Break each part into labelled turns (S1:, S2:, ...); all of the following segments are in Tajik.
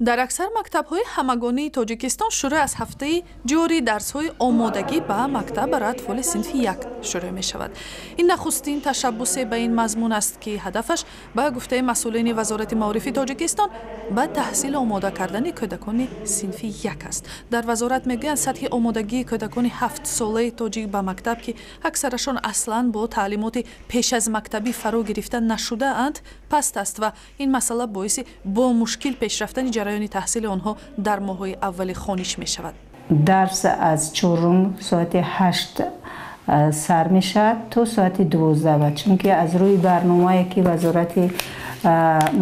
S1: дар аксар мактабҳои ҳамагонии Тоҷикистон шурӯъ аз ҳафтаи ҷорӣ дарсҳои омодагӣ ба мактаб барои атфоли синфи 1 шурӯъ мешавад. Ин нахустин ташаббусе ба ин мазмун аст, ки ҳадафаш ба гуфтаи масъулини вазорати маорифи Тоҷикистон ба таҳсил омода кардани кӯдакони синфи 1 аст. Дар вазорат мегӯянд сатҳи омодагии кӯдакони 7 солаи тоҷик ба мактаб, ки аксарашон аслан бо таълимоти пеш аз мактабӣ фаро гирифта нашудаанд, паст аст ва ин масъала боиси бо мушкил пешрафтани ҷараёни таҳсили онҳо дар моҳҳои аввали хониш мешавад.
S2: дарс аз 4 соати 8 сар мешавад то соати 12, чунки аз рӯи барномае ки вазорати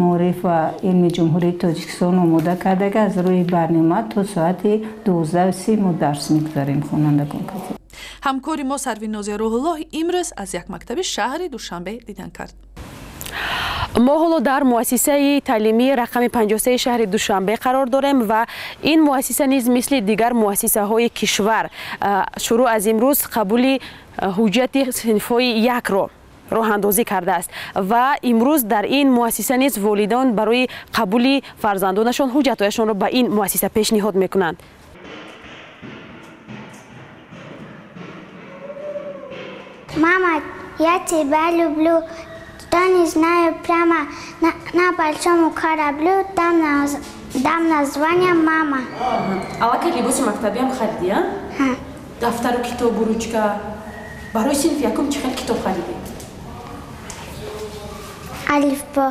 S2: маориф ва илми ҷумҳурии Тоҷикистон омода кардага, аз рӯи барнома то соати 12:30 мо дарс мегузорем хонандагон.
S1: ҳамкори мо Сарвинози Руҳуллоҳ имрӯз аз як мактаби шаҳри Душанбе дидан кард.
S3: мо ҳоло дар муассисаи таълимии рақами 53 шаҳри Душанбе қарор дорем ва ин муассиса низ мисли дигар муассисаҳои кишвар шурӯъ аз имрӯз қабули ҳуҷҷати синфҳои 1-ро роҳандозӣ кардааст ва имрӯз дар ин муассиса низ волидон барои қабули фарзандонашон ҳуҷҷатҳояшонро ба ин муассиса пешниҳод мекунанд.
S4: Мама, я тебя люблю. Кто не знаю прямо на большом кораблю, дам название мама.
S3: Аллака либоси мактабиам харидӣ, а? Дафтару китобу ручка. Барои синфи якум чӣ хел китоб харидӣ?
S4: Алифбо.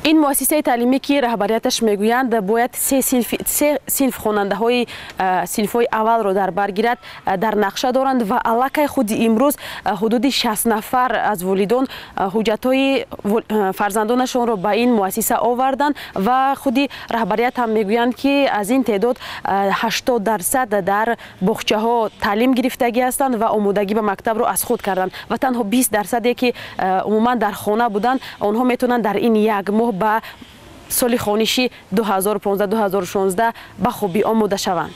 S3: ин муассисаи таълимӣ ки раҳбарияташ мегӯянд бояд се синф хонандаҳои синфҳои аввалро дар бар гирад, дар нақша доранд ва аллакай худи имрӯз ҳудуди 60 нафар аз волидон ҳуҷҷатҳои фарзандонашонро ба ин муассиса оварданд ва худи раҳбарият ҳам мегӯянд, ки аз ин теъдод 80% дар боғчаҳо таълим гирифтагӣ ҳастанд ва омодагӣ ба мактабро аз худ карданд ва танҳо 20% ки умуман дар хона буданд, онҳо метавонанд дар ин як моҳ ба соли хониши 2015-2016 ба хубӣ омода шаванд.